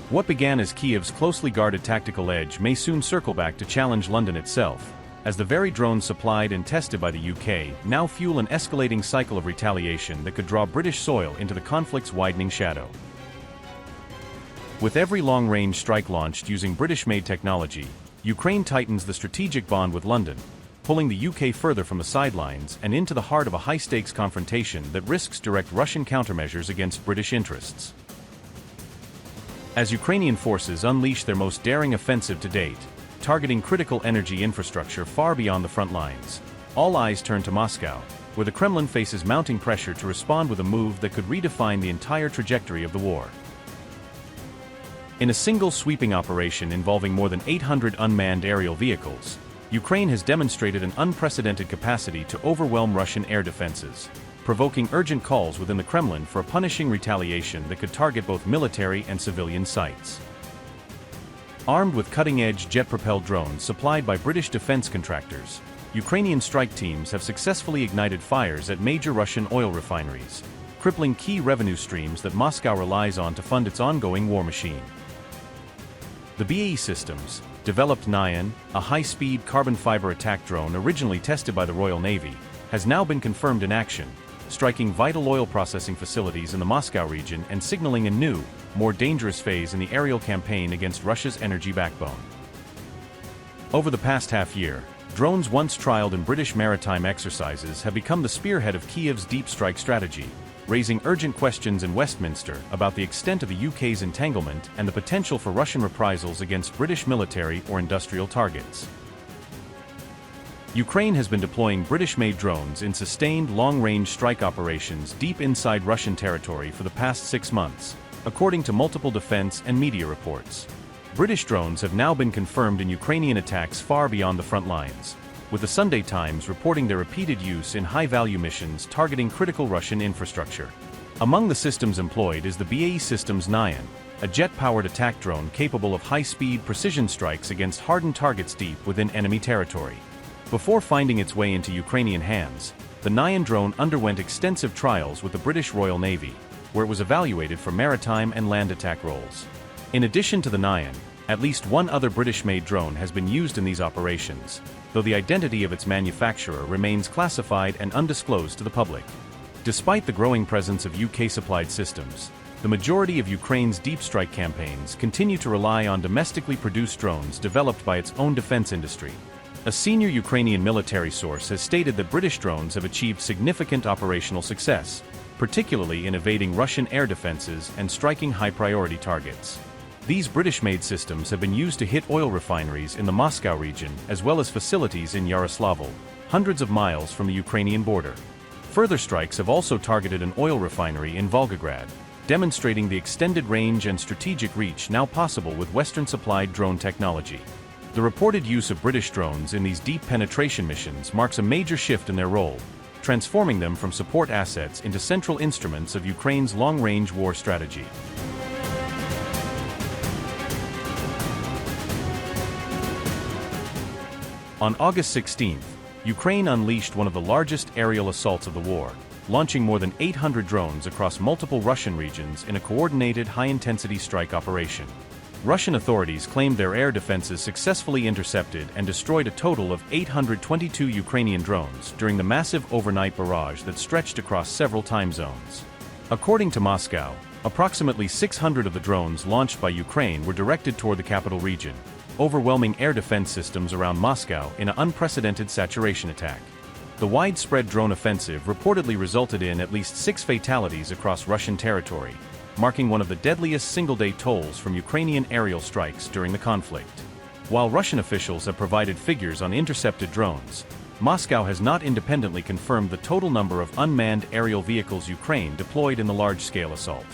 What began as Kyiv's closely guarded tactical edge may soon circle back to challenge London itself, as the very drones supplied and tested by the UK now fuel an escalating cycle of retaliation that could draw British soil into the conflict's widening shadow. With every long-range strike launched using British-made technology, Ukraine tightens the strategic bond with London, pulling the UK further from the sidelines and into the heart of a high-stakes confrontation that risks direct Russian countermeasures against British interests. As Ukrainian forces unleash their most daring offensive to date, targeting critical energy infrastructure far beyond the front lines, all eyes turn to Moscow, where the Kremlin faces mounting pressure to respond with a move that could redefine the entire trajectory of the war. In a single sweeping operation involving more than 800 unmanned aerial vehicles, Ukraine has demonstrated an unprecedented capacity to overwhelm Russian air defenses, provoking urgent calls within the Kremlin for a punishing retaliation that could target both military and civilian sites. Armed with cutting-edge jet-propelled drones supplied by British defense contractors, Ukrainian strike teams have successfully ignited fires at major Russian oil refineries, crippling key revenue streams that Moscow relies on to fund its ongoing war machine. The BAE Systems developed Nyan, a high-speed carbon fiber attack drone originally tested by the Royal Navy, has now been confirmed in action, striking vital oil processing facilities in the Moscow region and signaling a new, more dangerous phase in the aerial campaign against Russia's energy backbone. Over the past half-year, drones once trialed in British maritime exercises have become the spearhead of Kyiv's deep strike strategy, raising urgent questions in Westminster about the extent of the UK's entanglement and the potential for Russian reprisals against British military or industrial targets. Ukraine has been deploying British-made drones in sustained long-range strike operations deep inside Russian territory for the past 6 months, according to multiple defense and media reports. British drones have now been confirmed in Ukrainian attacks far beyond the front lines, with the Sunday Times reporting their repeated use in high-value missions targeting critical Russian infrastructure. Among the systems employed is the BAE Systems Nyan, a jet-powered attack drone capable of high-speed precision strikes against hardened targets deep within enemy territory. Before finding its way into Ukrainian hands, the Nyan drone underwent extensive trials with the British Royal Navy, where it was evaluated for maritime and land attack roles. In addition to the Nyan, at least one other British-made drone has been used in these operations, though the identity of its manufacturer remains classified and undisclosed to the public. Despite the growing presence of UK-supplied systems, the majority of Ukraine's deep strike campaigns continue to rely on domestically produced drones developed by its own defense industry. A senior Ukrainian military source has stated that British drones have achieved significant operational success, particularly in evading Russian air defenses and striking high-priority targets. These British-made systems have been used to hit oil refineries in the Moscow region as well as facilities in Yaroslavl, hundreds of miles from the Ukrainian border. Further strikes have also targeted an oil refinery in Volgograd, demonstrating the extended range and strategic reach now possible with Western-supplied drone technology. The reported use of British drones in these deep penetration missions marks a major shift in their role, transforming them from support assets into central instruments of Ukraine's long-range war strategy. On August 16, Ukraine unleashed one of the largest aerial assaults of the war, launching more than 800 drones across multiple Russian regions in a coordinated high-intensity strike operation. Russian authorities claimed their air defenses successfully intercepted and destroyed a total of 822 Ukrainian drones during the massive overnight barrage that stretched across several time zones. According to Moscow, approximately 600 of the drones launched by Ukraine were directed toward the capital region, overwhelming air defense systems around Moscow in an unprecedented saturation attack. The widespread drone offensive reportedly resulted in at least 6 fatalities across Russian territory, marking one of the deadliest single-day tolls from Ukrainian aerial strikes during the conflict. While Russian officials have provided figures on intercepted drones, Moscow has not independently confirmed the total number of unmanned aerial vehicles Ukraine deployed in the large-scale assault.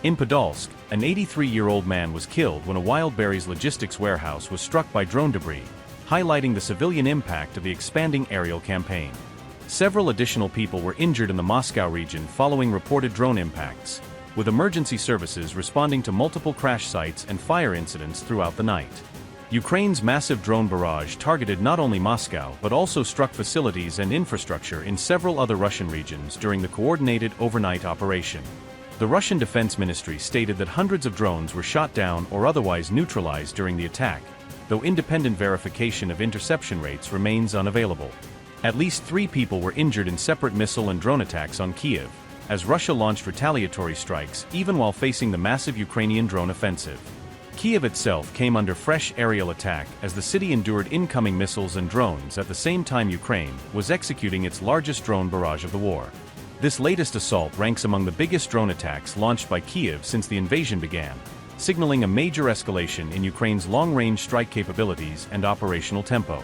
In Podolsk, an 83-year-old man was killed when a wild berries logistics warehouse was struck by drone debris, highlighting the civilian impact of the expanding aerial campaign. Several additional people were injured in the Moscow region following reported drone impacts, with emergency services responding to multiple crash sites and fire incidents throughout the night. Ukraine's massive drone barrage targeted not only Moscow but also struck facilities and infrastructure in several other Russian regions during the coordinated overnight operation. The Russian Defense Ministry stated that hundreds of drones were shot down or otherwise neutralized during the attack, though independent verification of interception rates remains unavailable. At least 3 people were injured in separate missile and drone attacks on Kyiv, as Russia launched retaliatory strikes even while facing the massive Ukrainian drone offensive. Kyiv itself came under fresh aerial attack as the city endured incoming missiles and drones at the same time Ukraine was executing its largest drone barrage of the war. This latest assault ranks among the biggest drone attacks launched by Kyiv since the invasion began, signaling a major escalation in Ukraine's long-range strike capabilities and operational tempo.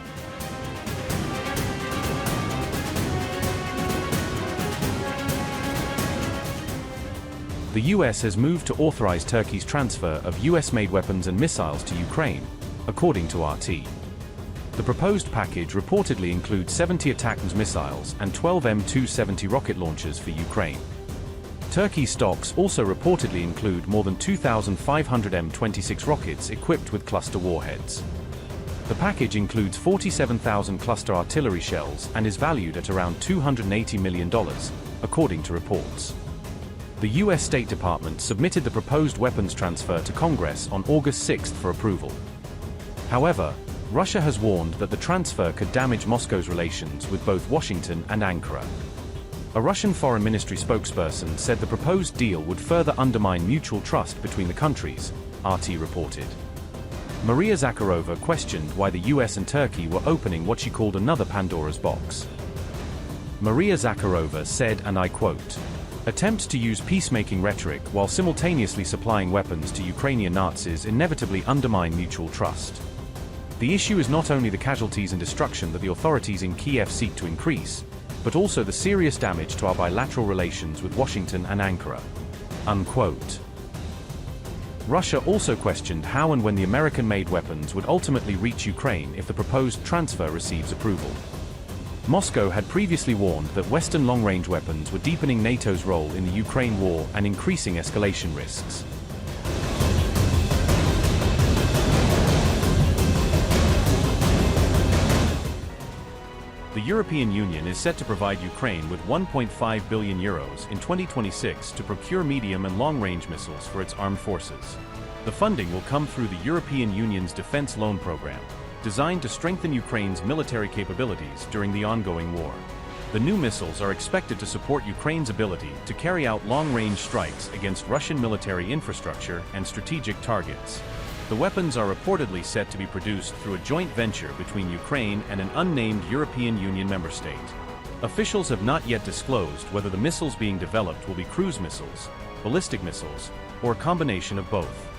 The US has moved to authorize Turkey's transfer of US-made weapons and missiles to Ukraine, according to RT. The proposed package reportedly includes 70 ATACMS missiles and 12 M270 rocket launchers for Ukraine. Turkey's stocks also reportedly include more than 2,500 M26 rockets equipped with cluster warheads. The package includes 47,000 cluster artillery shells and is valued at around $280 million, according to reports. The U.S. State Department submitted the proposed weapons transfer to Congress on August 6 for approval. However, Russia has warned that the transfer could damage Moscow's relations with both Washington and Ankara. A Russian Foreign Ministry spokesperson said the proposed deal would further undermine mutual trust between the countries, RT reported. Maria Zakharova questioned why the US and Turkey were opening what she called another Pandora's box. Maria Zakharova said, and I quote, "Attempts to use peacemaking rhetoric while simultaneously supplying weapons to Ukrainian Nazis inevitably undermine mutual trust. The issue is not only the casualties and destruction that the authorities in Kiev seek to increase, but also the serious damage to our bilateral relations with Washington and Ankara." Unquote. Russia also questioned how and when the American-made weapons would ultimately reach Ukraine if the proposed transfer receives approval. Moscow had previously warned that Western long-range weapons were deepening NATO's role in the Ukraine war and increasing escalation risks. The European Union is set to provide Ukraine with €1.5 billion in 2026 to procure medium and long-range missiles for its armed forces. The funding will come through the European Union's defense loan program, designed to strengthen Ukraine's military capabilities during the ongoing war. The new missiles are expected to support Ukraine's ability to carry out long-range strikes against Russian military infrastructure and strategic targets. The weapons are reportedly set to be produced through a joint venture between Ukraine and an unnamed European Union member state. Officials have not yet disclosed whether the missiles being developed will be cruise missiles, ballistic missiles, or a combination of both.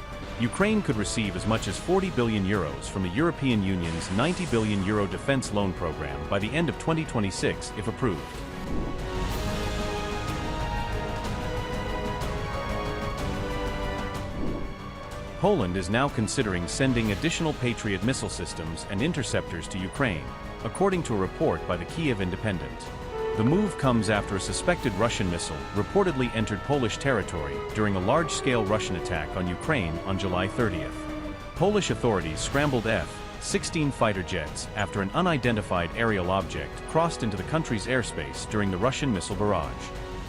Ukraine could receive as much as €40 billion from the European Union's €90 billion defense loan program by the end of 2026 if approved. Poland is now considering sending additional Patriot missile systems and interceptors to Ukraine, according to a report by the Kyiv Independent. The move comes after a suspected Russian missile reportedly entered Polish territory during a large-scale Russian attack on Ukraine on July 30th. Polish authorities scrambled F-16 fighter jets after an unidentified aerial object crossed into the country's airspace during the Russian missile barrage.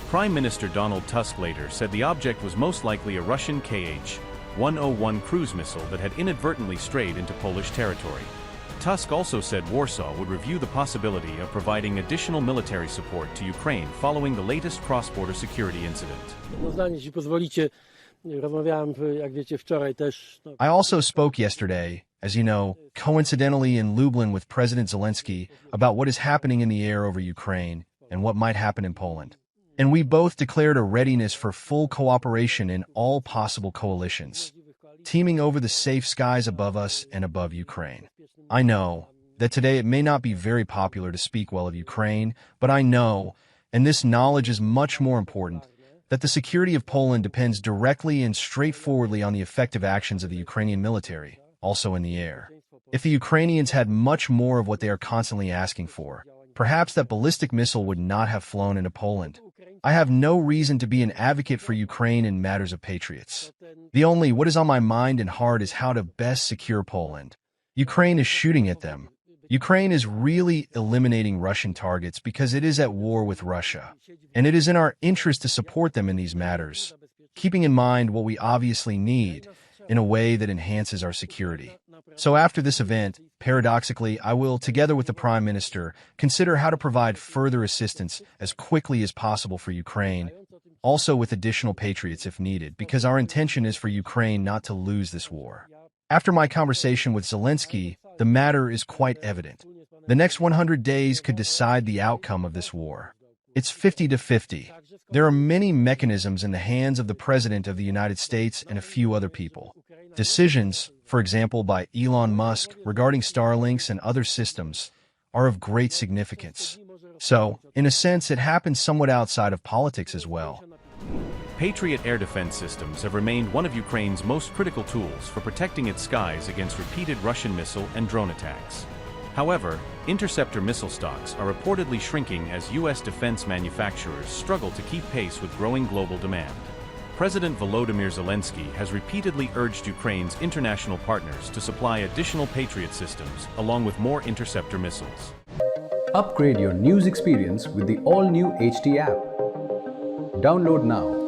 Prime Minister Donald Tusk later said the object was most likely a Russian Kh-101 cruise missile that had inadvertently strayed into Polish territory. Tusk also said Warsaw would review the possibility of providing additional military support to Ukraine following the latest cross-border security incident. I also spoke yesterday, as you know, coincidentally in Lublin with President Zelensky about what is happening in the air over Ukraine and what might happen in Poland. And we both declared a readiness for full cooperation in all possible coalitions, teaming over the safe skies above us and above Ukraine. I know that today it may not be very popular to speak well of Ukraine, but I know, and this knowledge is much more important, that the security of Poland depends directly and straightforwardly on the effective actions of the Ukrainian military, also in the air. If the Ukrainians had much more of what they are constantly asking for, perhaps that ballistic missile would not have flown into Poland. I have no reason to be an advocate for Ukraine in matters of patriots. What is on my mind and heart is how to best secure Poland. Ukraine is shooting at them. Ukraine is really eliminating Russian targets because it is at war with Russia, and it is in our interest to support them in these matters. keeping in mind what we obviously need in a way that enhances our security. So after this event, paradoxically, I will, together with the Prime Minister, consider how to provide further assistance as quickly as possible for Ukraine, also with additional Patriots if needed, because our intention is for Ukraine not to lose this war. After my conversation with Zelensky, the matter is quite evident. The next 100 days could decide the outcome of this war. It's 50-50. There are many mechanisms in the hands of the President of the United States and a few other people. Decisions, for example by Elon Musk regarding Starlinks and other systems, are of great significance. So, in a sense, it happens somewhat outside of politics as well. Patriot air defense systems have remained one of Ukraine's most critical tools for protecting its skies against repeated Russian missile and drone attacks. However, interceptor missile stocks are reportedly shrinking as U.S. defense manufacturers struggle to keep pace with growing global demand. President Volodymyr Zelensky has repeatedly urged Ukraine's international partners to supply additional Patriot systems, along with more interceptor missiles. Upgrade your news experience with the all-new HT app. Download now.